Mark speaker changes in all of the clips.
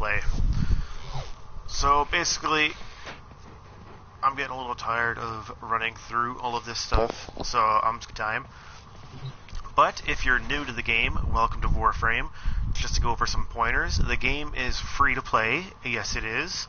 Speaker 1: play. So basically, I'm getting a little tired of running through all of this stuff, so I'm time. But if you're new to the game, welcome to Warframe. Just to go over some pointers, the game is free to play. Yes, it is.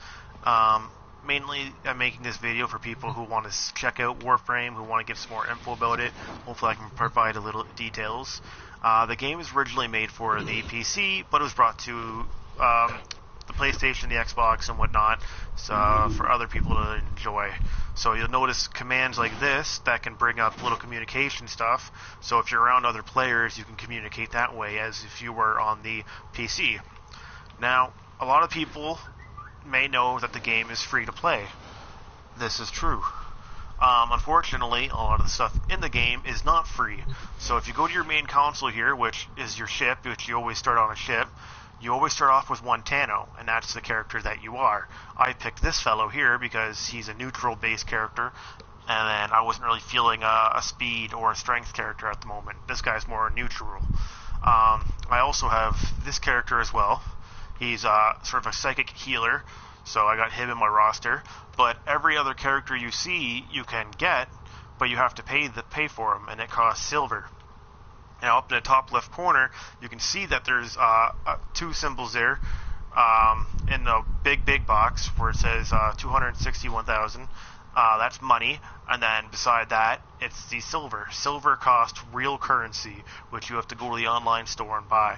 Speaker 1: Mainly, I'm making this video for people who want to check out Warframe, who want to get some more info about it. Hopefully I can provide a little details. The game was originally made for the PC, but it was brought to the PlayStation, the Xbox, and whatnot, so for other people to enjoy. So you'll notice commands like this that can bring up little communication stuff, so if you're around other players, you can communicate that way as if you were on the PC. Now, a lot of people may know that the game is free to play. This is true. Unfortunately, a lot of the stuff in the game is not free. So if you go to your main console here, which is your ship, which you always start on a ship, you always start off with one Tano, and that's the character that you are. I picked this fellow here because he's a neutral-based character, and then I wasn't really feeling a speed or a strength character at the moment. This guy's more neutral. I also have this character as well. He's sort of a psychic healer, so I got him in my roster. But every other character you see, you can get, but you have to pay for him, and it costs silver. Now, up in the top left corner, you can see that there's two symbols there in the big box where it says 261,000. That's money, and then beside that, it's the silver. Silver costs real currency, which you have to go to the online store and buy.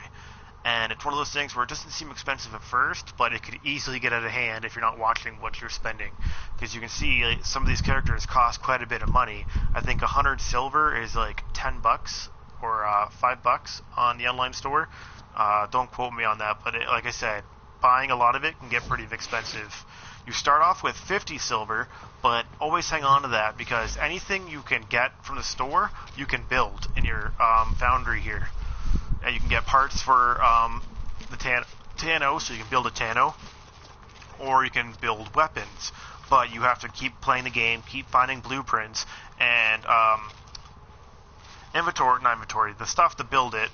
Speaker 1: And it's one of those things where it doesn't seem expensive at first, but it could easily get out of hand if you're not watching what you're spending. Because you can see some of these characters cost quite a bit of money. I think 100 silver is like 10 bucks or $5 on the online store. Don't quote me on that, but like I said, buying a lot of it can get pretty expensive. You start off with 50 silver, but always hang on to that because anything you can get from the store, you can build in your foundry here. And you can get parts for the Tano, so you can build a Tano, or you can build weapons. But you have to keep playing the game, keep finding blueprints, and the stuff to build it,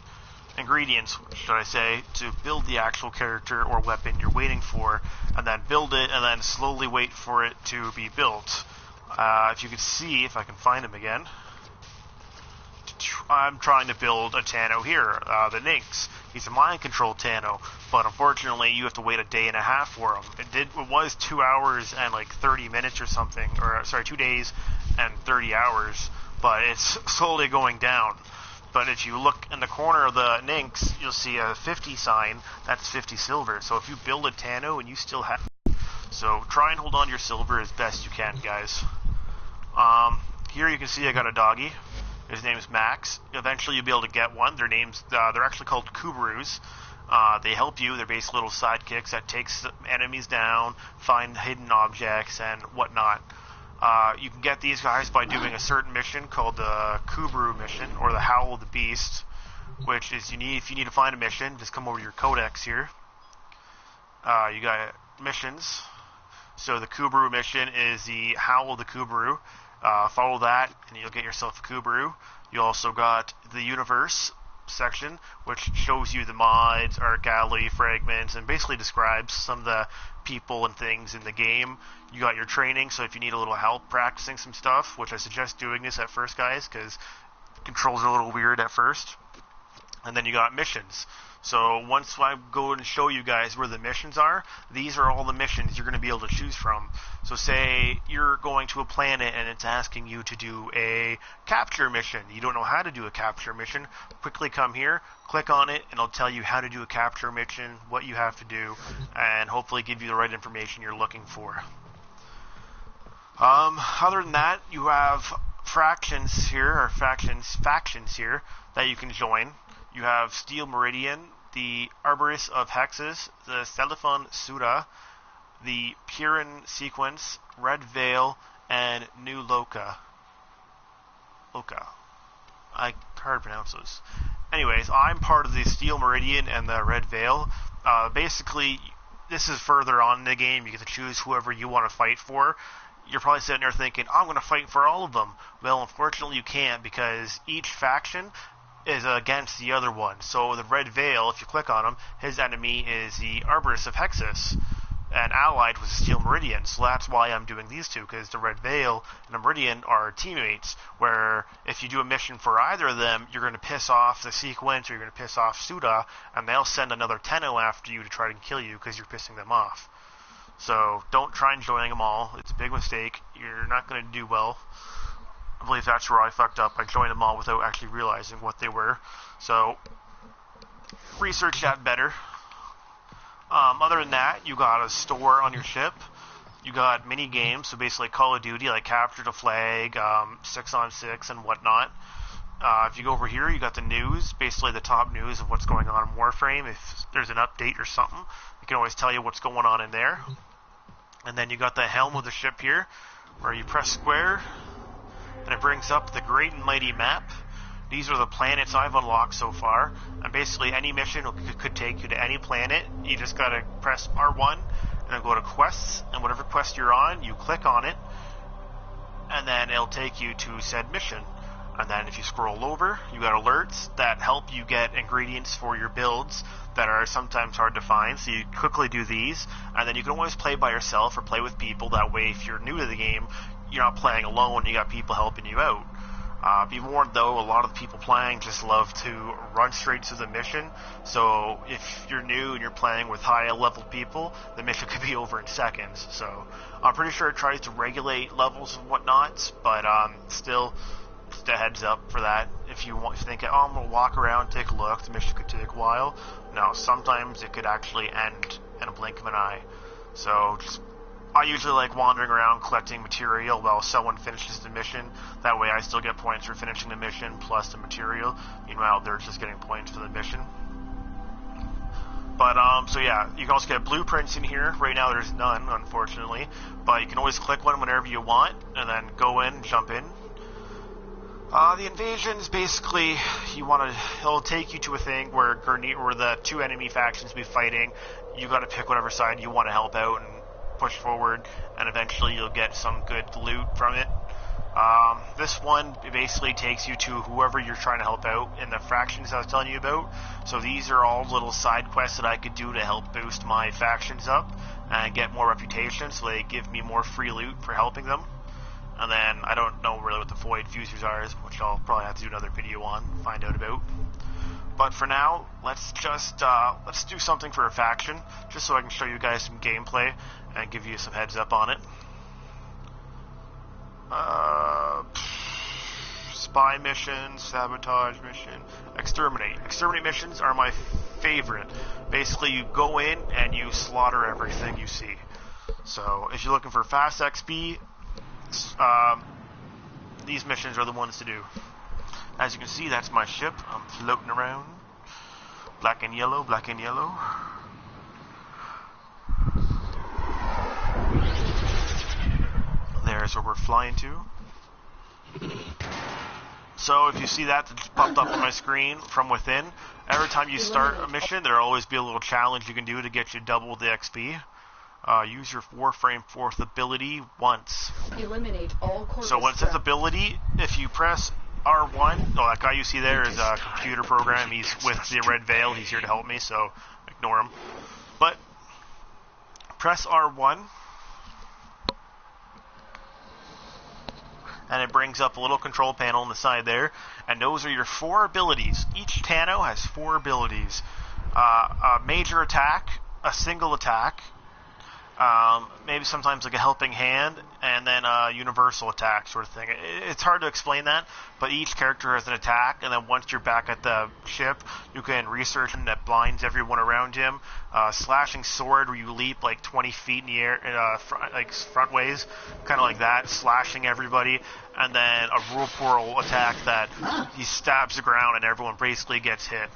Speaker 1: ingredients, should I say, to build the actual character or weapon you're waiting for, and then build it, and then slowly wait for it to be built. If you can see, if I can find him again, I'm trying to build a Tano here, the Nynx. He's a mind-controlled Tano, but unfortunately you have to wait a day and a half for him. It was 2 hours and like 30 minutes or something, or sorry, 2 days and 30 hours, but it's slowly going down. But if you look in the corner of the Nynx, you'll see a 50 sign, that's 50 silver. So if you build a Tano and you still have... So try and hold on to your silver as best you can, guys. Here you can see I got a doggy. His name's Max. Eventually you'll be able to get one. They're actually called Kubarus. They help you. They're basically little sidekicks that takes enemies down, find hidden objects, and whatnot. You can get these guys by doing a certain mission called the Kubaru mission, or the Howl of the Beast, which is if you need to find a mission, just come over to your codex here. You got missions. So the Kubaru mission is the Howl of the Kubaru. Follow that, and you'll get yourself a Kubaru. You also got the Universe section, which shows you the mods, art gallery, fragments, and basically describes some of the people and things in the game. You got your training, so if you need a little help practicing some stuff, which I suggest doing this at first, guys, because controls are a little weird at first. And then you got missions. So once I go and show you guys where the missions are, these are all the missions you're going to be able to choose from. So say you're going to a planet and it's asking you to do a capture mission. You don't know how to do a capture mission. Quickly come here, click on it, and it'll tell you how to do a capture mission, what you have to do, and hopefully give you the right information you're looking for. Other than that, you have factions here that you can join. You have Steel Meridian, the Arborist of Hexes, the Telephone Sura, the Purin Sequence, Red Veil, and New Loka. I hard to pronounce those. Anyways, I'm part of the Steel Meridian and the Red Veil. Basically, this is further on in the game. You get to choose whoever you want to fight for. You're probably sitting there thinking, I'm going to fight for all of them. Well, unfortunately, you can't, because each faction is against the other one. So the Red Veil, if you click on him, his enemy is the Arborist of Hexus, and allied with the Steel Meridian. So that's why I'm doing these two, because the Red Veil and the Meridian are teammates, where if you do a mission for either of them, you're going to piss off the Sequence, or you're going to piss off Suda, and they'll send another Tenno after you to try and kill you because you're pissing them off. So don't try and join them all. It's a big mistake. You're not going to do well. I believe that's where I fucked up. I joined them all without actually realizing what they were. So research that better. Other than that, you got a store on your ship. You got mini games, so basically Call of Duty, like Capture the Flag, 6-on-6, and whatnot. If you go over here, you got the news, basically the top news of what's going on in Warframe. If there's an update or something, it can always tell you what's going on in there. And then you got the helm of the ship here, where you press square, and it brings up the Great and Mighty map. These are the planets I've unlocked so far, and basically any mission could take you to any planet. You just gotta press R1, and then go to quests, and whatever quest you're on, you click on it, and then it'll take you to said mission. And then if you scroll over, you got alerts that help you get ingredients for your builds that are sometimes hard to find, so you quickly do these, and then you can always play by yourself or play with people. That way, if you're new to the game, you're not playing alone, you got people helping you out. Be warned though, a lot of the people playing just love to run straight to the mission, so if you're new and you're playing with high level people, the mission could be over in seconds. So I'm pretty sure it tries to regulate levels and whatnot, but still, just a heads up for that. If you think, oh, I'm going to walk around, take a look, the mission could take a while. No, sometimes it could actually end in a blink of an eye. So I usually like wandering around collecting material while someone finishes the mission. That way I still get points for finishing the mission plus the material. Meanwhile, they're just getting points for the mission. But, so yeah, you can also get blueprints in here. Right now there's none, unfortunately. But you can always click one whenever you want, and then go in, jump in. The invasions, basically, it'll take you to a thing where the two enemy factions will be fighting. You gotta pick whatever side you want to help out and push forward, and eventually you'll get some good loot from it. This one basically takes you to whoever you're trying to help out in the factions I was telling you about. So these are all little side quests that I could do to help boost my factions up and get more reputation, so they give me more free loot for helping them. And then I don't know really what the void fusers are, which I'll probably have to do another video on, find out about. But for now, let's do something for a faction, just so I can show you guys some gameplay and give you some heads up on it. Spy mission, sabotage mission, exterminate. Exterminate missions are my favorite. Basically, you go in and you slaughter everything you see. So if you're looking for fast XP, these missions are the ones to do. As you can see, that's my ship. I'm floating around. Black and yellow, black and yellow. There's where we're flying to. So if you see that popped up on my screen from within, every time you start a mission, there'll always be a little challenge you can do to get you double the XP. Use your Warframe 4th ability once.
Speaker 2: Eliminate all
Speaker 1: so when it says ability, if you press R1, that guy you see there is a computer program. He's with the Red Veil. He's here to help me, so ignore him. But press R1, and it brings up a little control panel on the side there, and those are your 4 abilities. Each Tano has 4 abilities. A major attack, a single attack, maybe sometimes like a helping hand, and then a universal attack sort of thing. It's hard to explain that, but each character has an attack, and then once you're back at the ship, you can research him that blinds everyone around him. Slashing sword, where you leap like 20 feet in the air, front ways, kind of like that, slashing everybody. And then a whirlpool attack that he stabs the ground and everyone basically gets hit.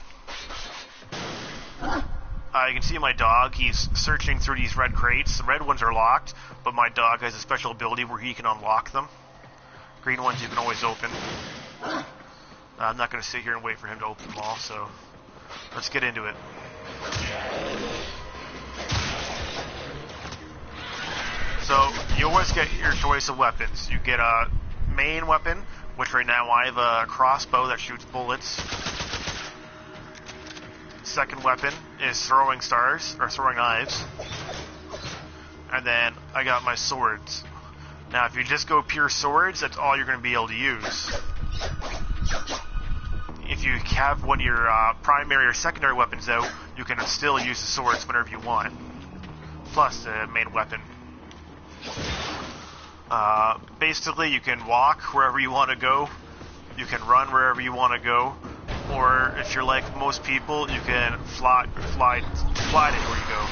Speaker 1: You can see my dog, he's searching through these red crates. The red ones are locked, but my dog has a special ability where he can unlock them. Green ones you can always open. I'm not going to sit here and wait for him to open them all, so let's get into it. So, you always get your choice of weapons. You get a main weapon, which right now I have a crossbow that shoots bullets. second weapon is throwing stars, or throwing knives. And then I got my swords. Now, if you just go pure swords, that's all you're going to be able to use. If you have one of your primary or secondary weapons out, you can still use the swords whenever you want. Plus the main weapon. Basically, you can walk wherever you want to go. You can run wherever you want to go. Or if you're like most people, you can fly anywhere you go.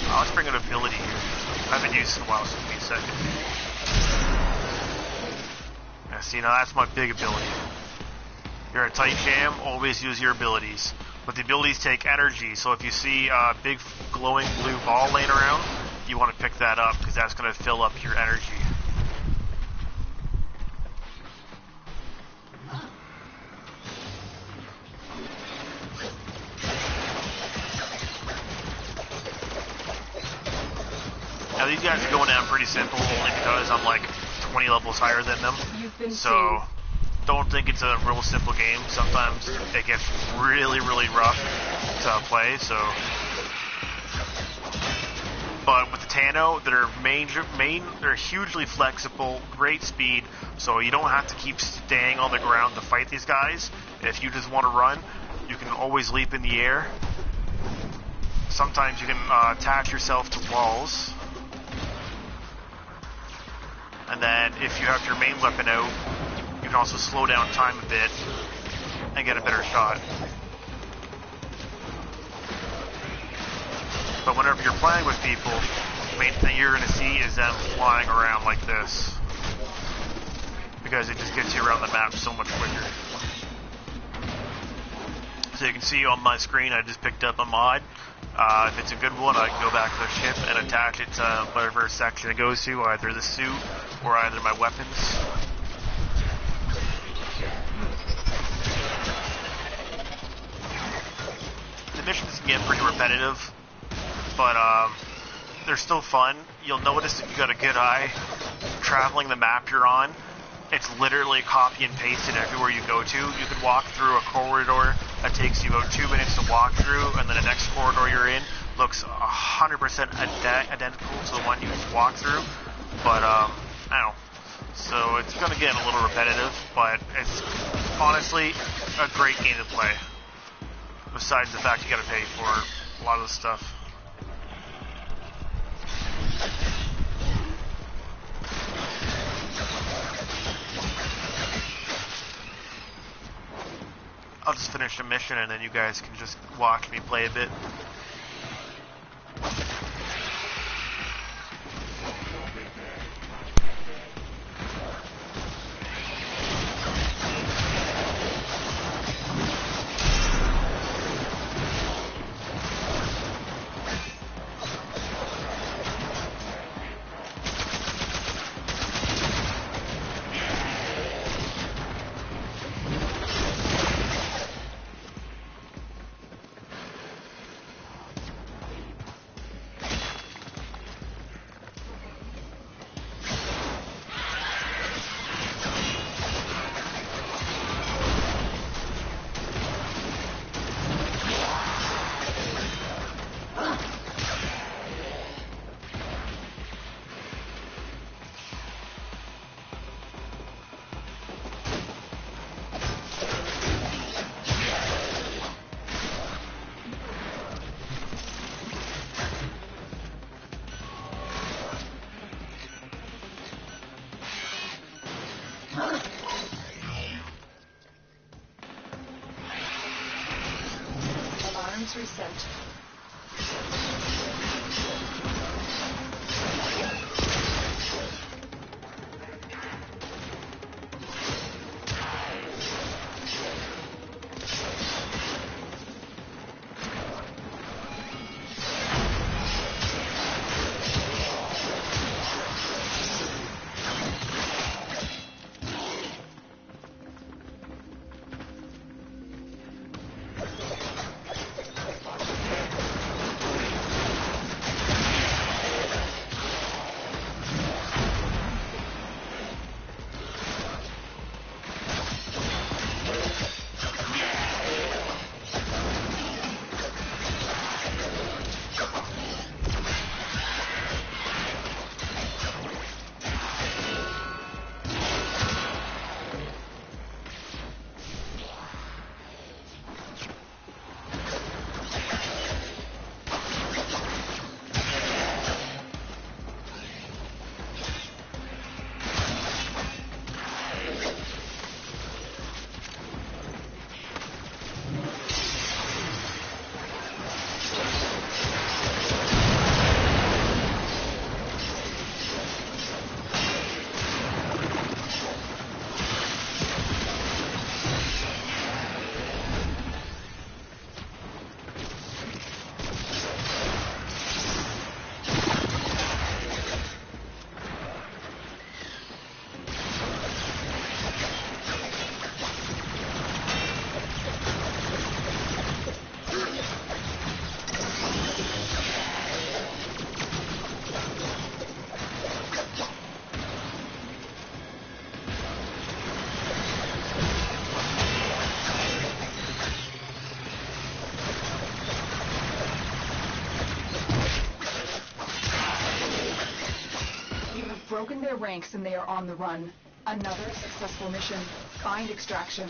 Speaker 1: Let's bring an ability here. I haven't used it in a while, so give me a second. Yeah, see, now that's my big ability. You're a tight jam, always use your abilities. But the abilities take energy, so if you see a big glowing blue ball laying around, you want to pick that up, because that's going to fill up your energy. Now these guys are going down pretty simple, only because I'm like 20 levels higher than them. So don't think it's a real simple game. Sometimes it gets really, really rough to play. So, but with the Tano, they're hugely flexible, great speed. So you don't have to keep staying on the ground to fight these guys. If you just want to run, you can always leap in the air. Sometimes you can attach yourself to walls. And then if you have your main weapon out, you can also slow down time a bit and get a better shot. But whenever you're playing with people, the main thing you're going to see is them flying around like this. Because it just gets you around the map so much quicker. So you can see on my screen I just picked up a mod. If it's a good one, I can go back to the ship and attach it to whatever section it goes to, either the suit or either my weapons. The missions can get pretty repetitive, but they're still fun. You'll notice if you got a good eye traveling the map you're on, it's literally copy and pasted everywhere you go to. You could walk through a corridor that takes you about 2 minutes to walk through, and then the next corridor you're in looks 100% identical to the one you walked through. But, I don't know. So it's going to get a little repetitive, but it's honestly a great game to play. Besides the fact you got to pay for a lot of the stuff. I'll just finish the mission and then you guys can just watch me play a bit.
Speaker 2: Alarms reset. broken their ranks and they are on the run. Another successful mission. Find extraction.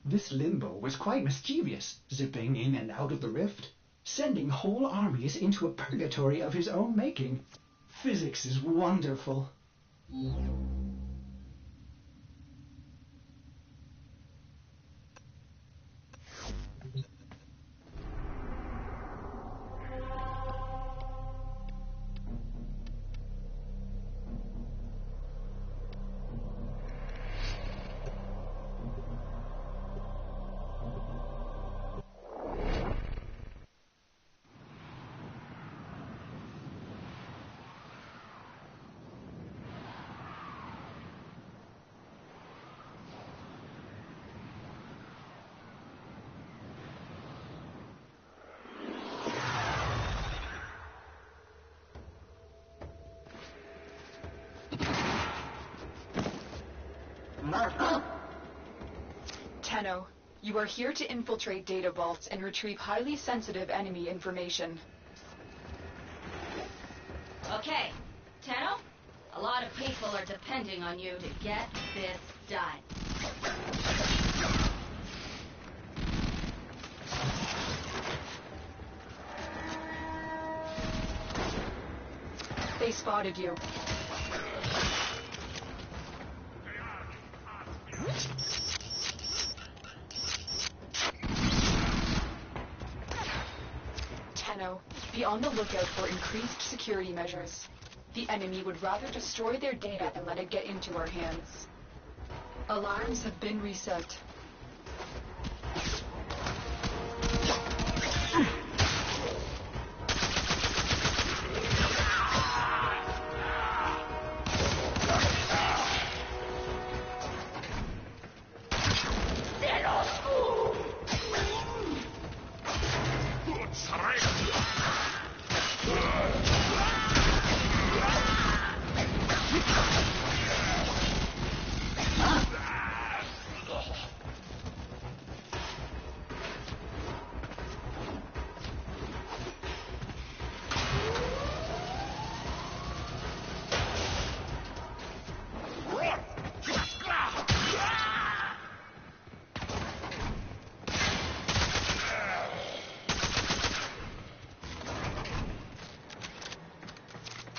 Speaker 3: This limbo was quite mischievous, zipping in and out of the rift, sending whole armies into a purgatory of his own making. Physics is wonderful.
Speaker 2: Tenno, you are here to infiltrate data vaults and retrieve highly sensitive enemy information.
Speaker 4: Okay, Tenno, a lot of people are depending on you to get this done.
Speaker 2: They spotted you. Tenno, be on the lookout for increased security measures. The enemy would rather destroy their data than let it get into our hands. Alarms have been reset.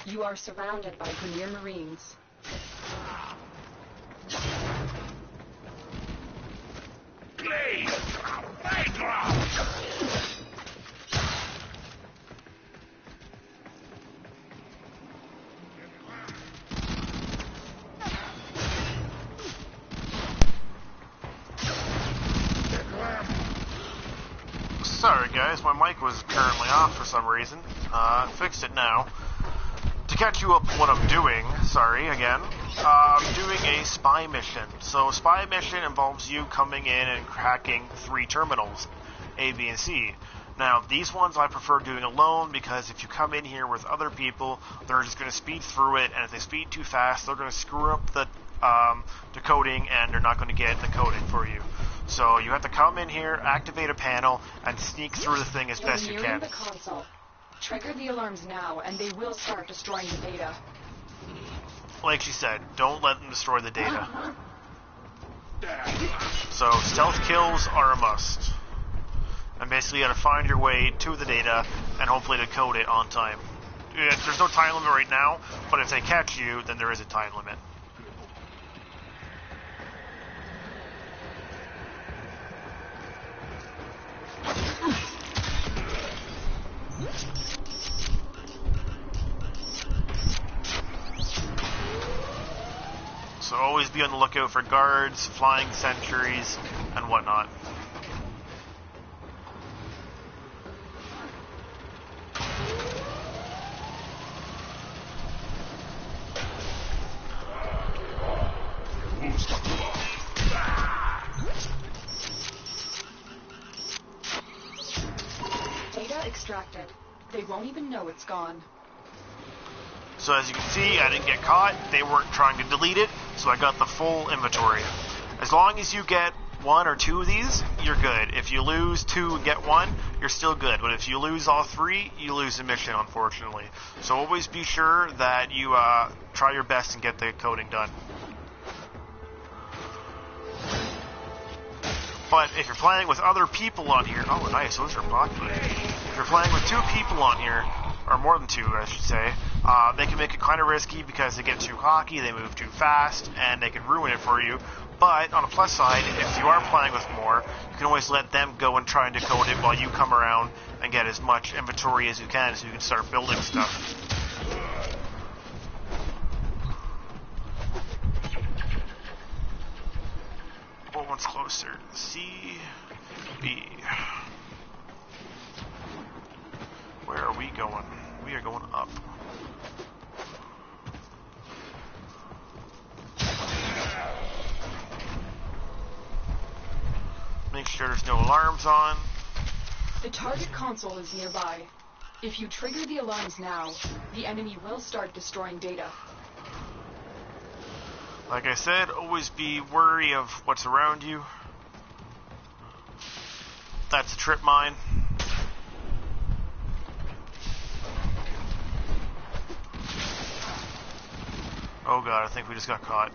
Speaker 2: You are surrounded by Premier Marines.
Speaker 1: Alright guys, my mic was currently off for some reason. Fixed it now. To catch you up with what I'm doing, sorry again, I'm doing a spy mission. So a spy mission involves you coming in and cracking 3 terminals, A, B, and C. Now, these ones I prefer doing alone because if you come in here with other people, they're just going to speed through it, and if they speed too fast, they're going to screw up the decoding, and they're not going to get the coding for you. So you have to come in here, activate a panel, and sneak through the thing as best you
Speaker 2: You're
Speaker 1: can.
Speaker 2: nearing the console. Trigger the alarms now, and they will start destroying the data.
Speaker 1: Like she said, don't let them destroy the data. So stealth kills are a must. And basically you gotta find your way to the data and hopefully decode it on time. There's no time limit right now, but if they catch you, then there is a time limit. So always be on the lookout for guards, flying sentries, and whatnot.
Speaker 2: Data extracted. They won't even know it's gone.
Speaker 1: So as you can see, I didn't get caught. They weren't trying to delete it, so I got the full inventory. As long as you get 1 or 2 of these, you're good. If you lose 2 and get 1, you're still good. But if you lose all 3, you lose the mission, unfortunately. So always be sure that you try your best and get the coding done. But if you're playing with other people on here, oh nice, those are popular. If you're playing with 2 people on here, or more than 2, I should say, they can make it kind of risky because they get too cocky, they move too fast, and they can ruin it for you. But on the plus side, if you are playing with more, you can always let them go and try and decode it while you come around and get as much inventory as you can so you can start building stuff. What one's closer? C, B. Where are we going? We are going up. Make sure there's no alarms on.
Speaker 2: The target console is nearby. If you trigger the alarms now, the enemy will start destroying data.
Speaker 1: Like I said, always be wary of what's around you. That's a trip mine. Oh god, I think we just got caught.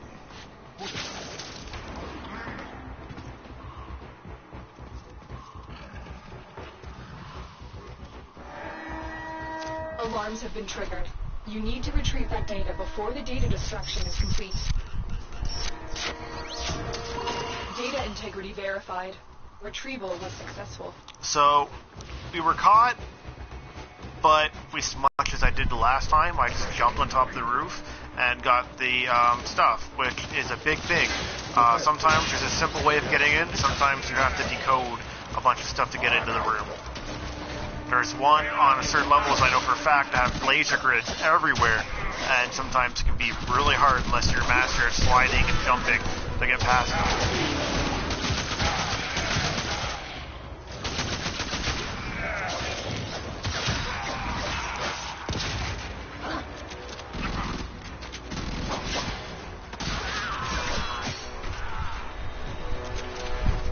Speaker 2: Alarms have been triggered. You need to retrieve that data before the data destruction is complete. Data integrity verified. Retrieval was successful.
Speaker 1: So, we were caught, but as much as I did the last time, I just jumped on top of the roof and got the stuff, which is a big thing. Sometimes there's a simple way of getting in, sometimes you have to decode a bunch of stuff to get into the room. There's one on a certain levels I know for a fact that have laser grids everywhere, and sometimes it can be really hard unless you're a master at sliding and jumping to get past them.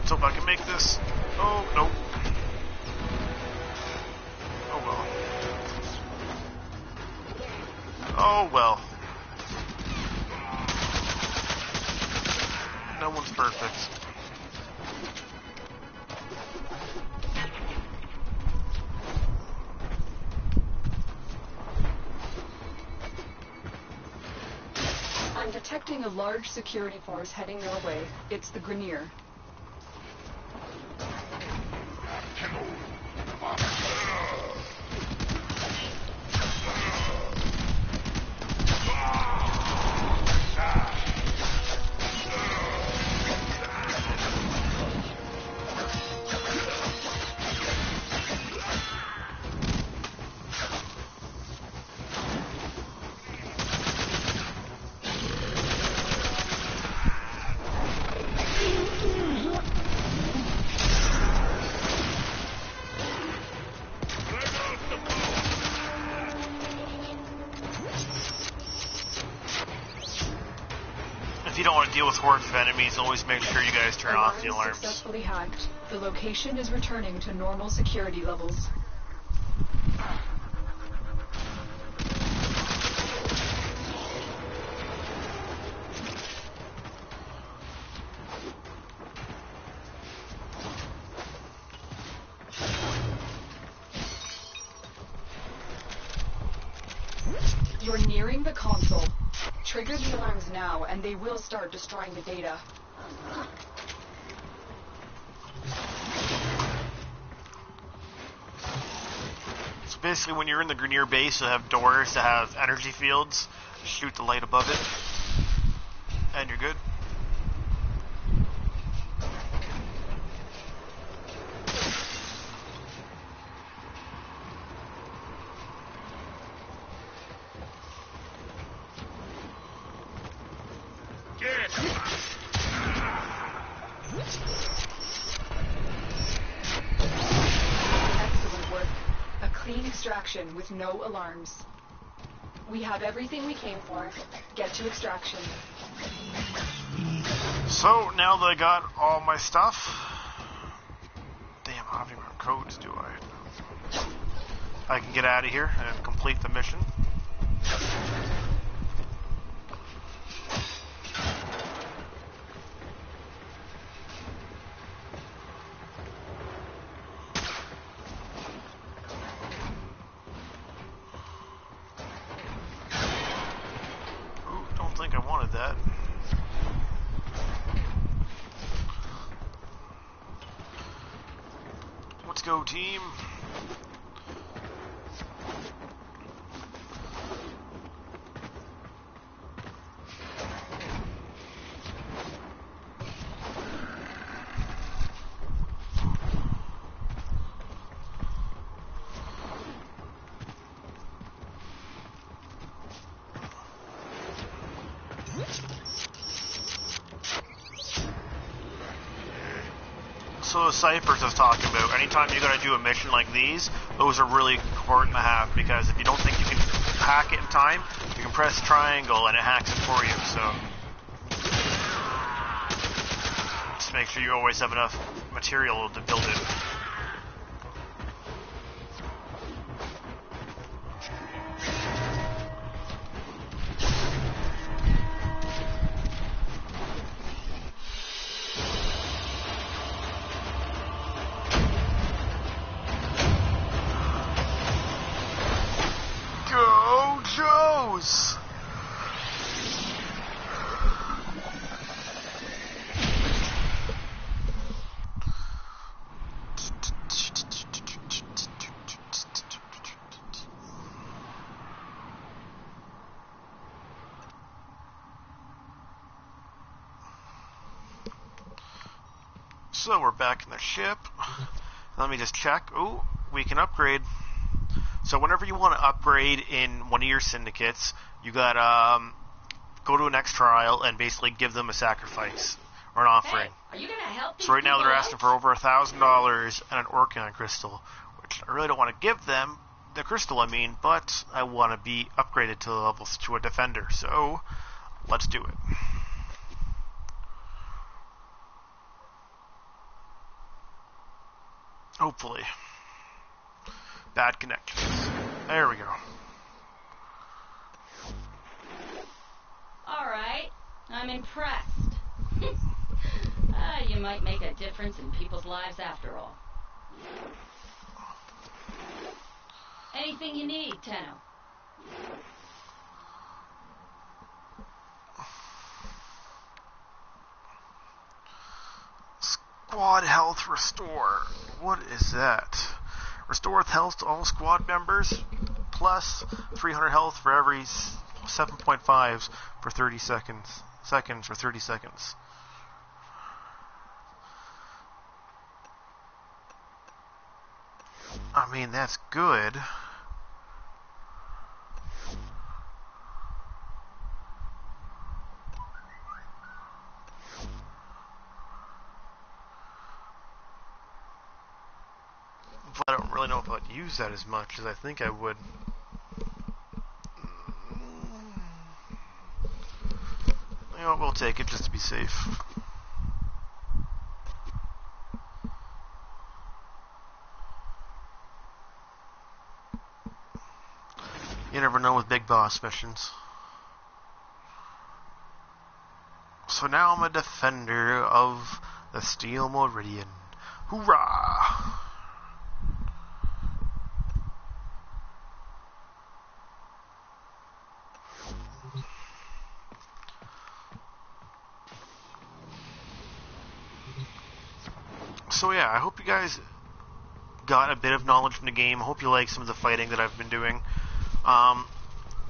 Speaker 1: So if I can make this... Oh, nope. Oh well. Oh well. No one's perfect.
Speaker 2: I'm detecting a large security force heading your way. It's the Grenier.
Speaker 1: If you don't want to deal with hordes of enemies, always make sure you guys turn off the alarms.
Speaker 2: Successfully hacked. The location is returning to normal security levels. You're nearing the console. Trigger the alarms now, and they will start destroying the data.
Speaker 1: So basically, when you're in the Grenier base, you'll have doors that have energy fields. Shoot the light above it, and you're good.
Speaker 2: Excellent work. A clean extraction with no alarms. We have everything we came for. Get to extraction.
Speaker 1: So, now that I got all my stuff... Damn, I don't even have codes, do I? I can get out of here and complete the mission. Don't think I wanted that. Let's go, team. So the ciphers I was talking about, anytime you're going to do a mission like these, those are really important to have, because if you don't think you can hack it in time, you can press triangle and it hacks it for you, so just make sure you always have enough material to build it. Go, Joes! So we're back in the ship. Let me just check. Ooh, we can upgrade. So whenever you want to upgrade in one of your syndicates, you got go to an X trial and basically give them a sacrifice or an offering.
Speaker 4: Hey, are you gonna help these
Speaker 1: So right now
Speaker 4: people
Speaker 1: they're asking
Speaker 4: out?
Speaker 1: for over $1,000 and an Orcon crystal, which I really don't want to give them the crystal. I mean, but I want to be upgraded to the levels to a defender. So let's do it. Hopefully. Bad connections. There we go.
Speaker 4: Alright, I'm impressed. You might make a difference in people's lives after all. Anything you need, Tenno.
Speaker 1: Squad health restore. What is that? Restore health to all squad members, plus 300 health for every 7.5s for 30 seconds. Seconds for 30 seconds. I mean, that's good. But I don't really know if I'd use that as much as I think I would. You know what, we'll take it just to be safe. You never know with big boss missions. So now I'm a defender of the Steel Meridian. Hoorah! So yeah, I hope you guys got a bit of knowledge from the game. I hope you like some of the fighting that I've been doing.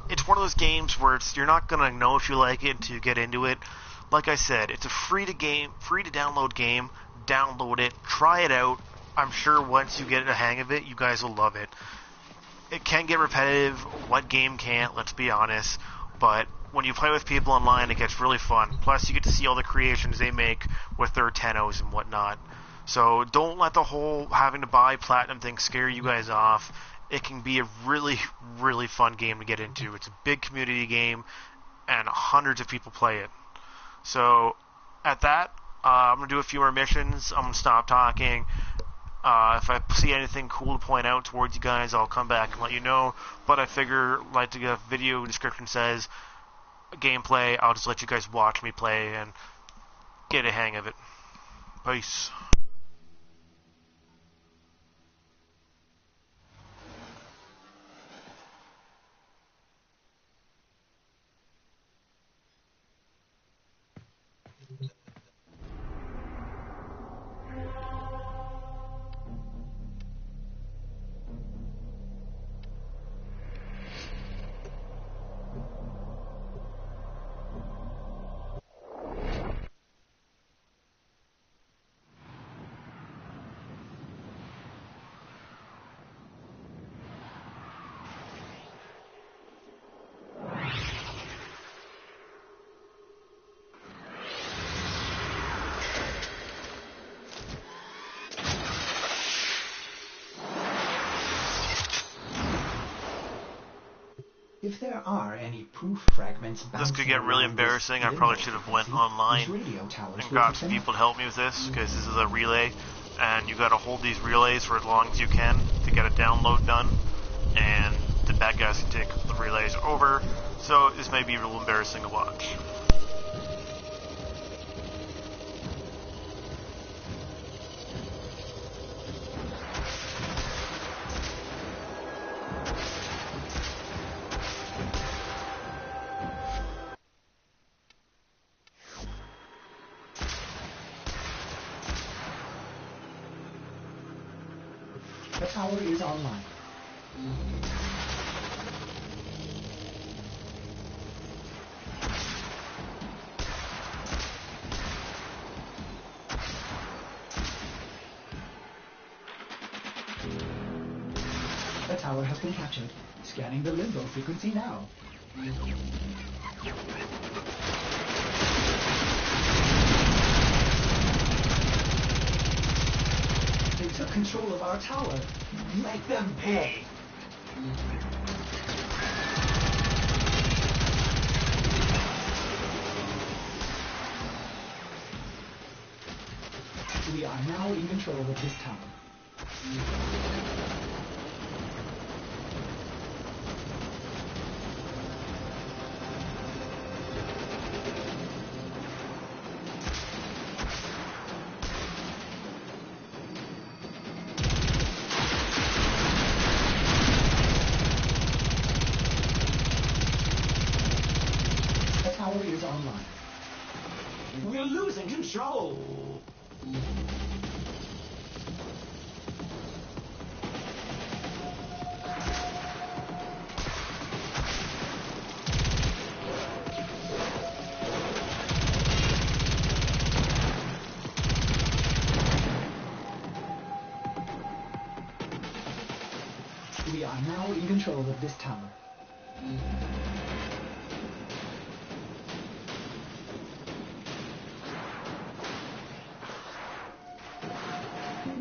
Speaker 1: It's one of those games where you're not gonna know if you like it until you get into it. Like I said, it's a free to download game. Download it, try it out. I'm sure once you get a hang of it, you guys will love it. It can get repetitive. What game can't? Let's be honest. But when you play with people online, it gets really fun. Plus, you get to see all the creations they make with their Tennos and whatnot. So don't let the whole having to buy platinum thing scare you guys off. It can be a really, really fun game to get into. It's a big community game, and hundreds of people play it. So, at that, I'm going to do a few more missions. I'm going to stop talking. If I see anything cool to point out towards you guys, I'll come back and let you know. But I figure, like the video description says, gameplay, I'll just let you guys watch me play and get a hang of it. Peace.
Speaker 3: If there are any proof fragments,
Speaker 1: this could get really embarrassing. I probably should have went online and got some people to help me with this, because this is a relay, and you got to hold these relays for as long as you can to get a download done, and the bad guys can take the relays over. So this may be a little embarrassing to watch.
Speaker 3: The tower is online. The tower has been captured. Scanning the limbo frequency now. They took control of our tower. Make them pay. We are now in control of this tower. Is online. We're losing control. We are now in control of this tower.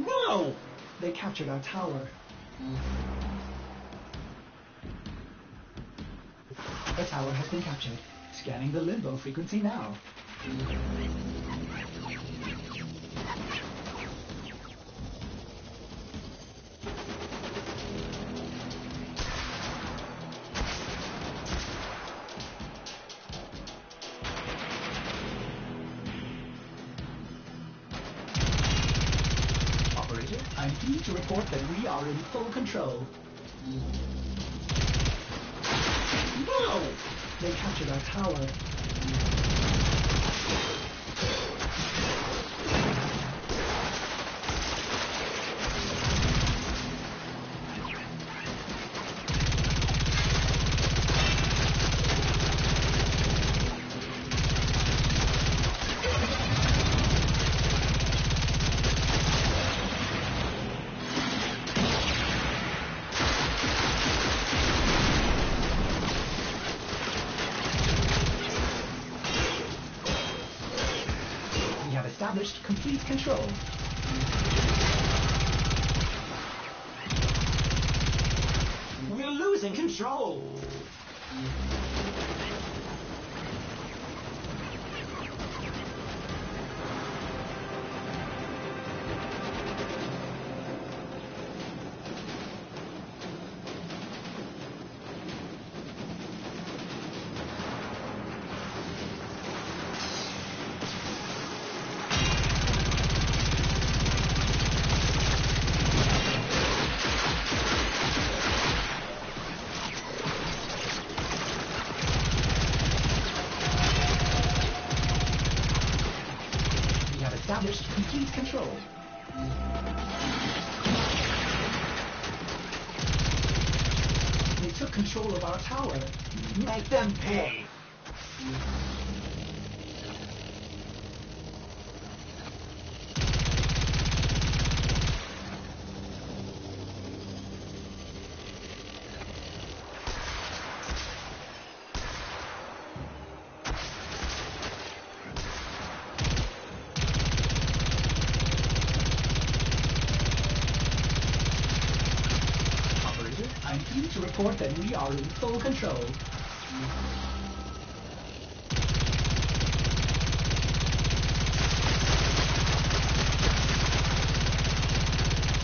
Speaker 3: No! They captured our tower. The tower has been captured. Scanning the limbo frequency now. Operator, I'm pleased to report that we are in full control. No! They captured our tower. Established complete control. We're losing control. Established complete control. They took control of our tower. Make them pay. I'm pleased to report that we are in full control.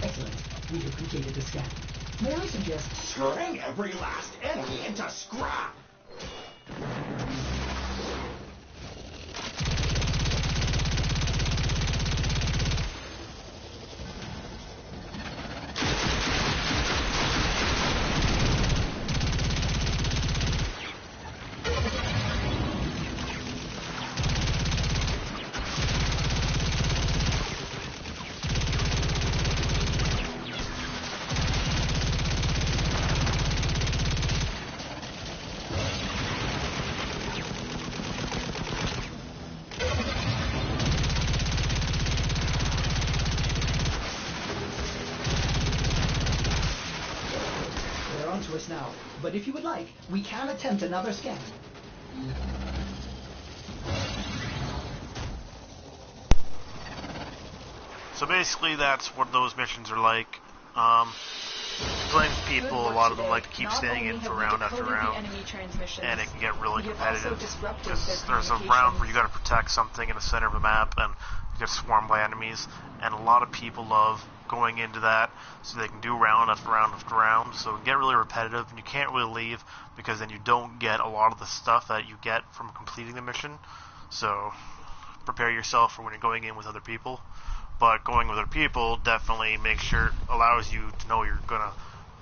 Speaker 3: Excellent. We have completed the scan. May I suggest turning every last enemy into scrap? To us now, but if you would like, we can attempt another scan.
Speaker 1: So basically that's what those missions are like. Playing with people, a lot of them like to keep staying in for round after round, and it can get really competitive, because there's a round where you gotta protect something in the center of the map, and you get swarmed by enemies, and a lot of people love going into that, so they can do round after round after round, so it can get really repetitive, and you can't really leave, because then you don't get a lot of the stuff that you get from completing the mission, so prepare yourself for when you're going in with other people. But going with other people definitely allows you to know you're gonna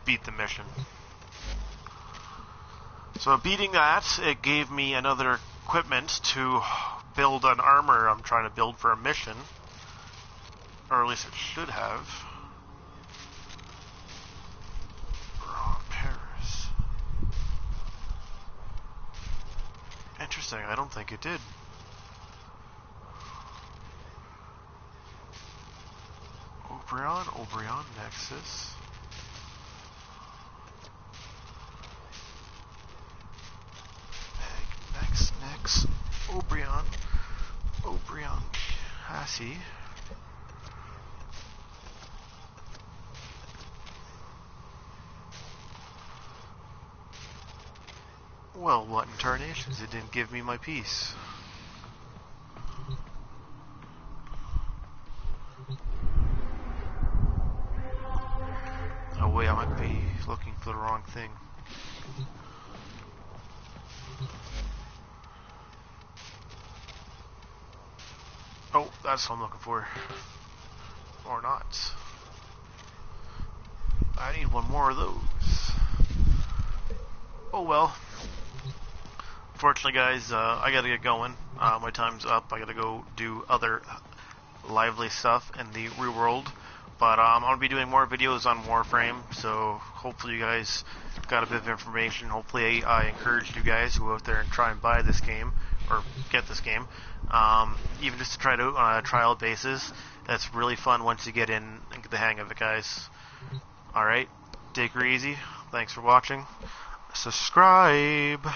Speaker 1: beat the mission. So beating that, it gave me another equipment to build an armor I'm trying to build for a mission. Or at least it should have. Raw Paris. Interesting, I don't think it did. Obrion, Nexus. Nex, Obrion, Cassie. Well, what in tarnations? It didn't give me my piece. Oh wait, I might be looking for the wrong thing. Oh, that's what I'm looking for. Or not. I need one more of those. Oh well. Unfortunately, guys, I gotta get going. My time's up. I gotta go do other lively stuff in the real world. But I'm gonna be doing more videos on Warframe, so hopefully you guys got a bit of information. Hopefully I encouraged you guys to go out there and try and buy this game, or get this game. Even just to try it out on a trial basis. That's really fun once you get in and get the hang of it, guys. Alright, take her easy. Thanks for watching. Subscribe!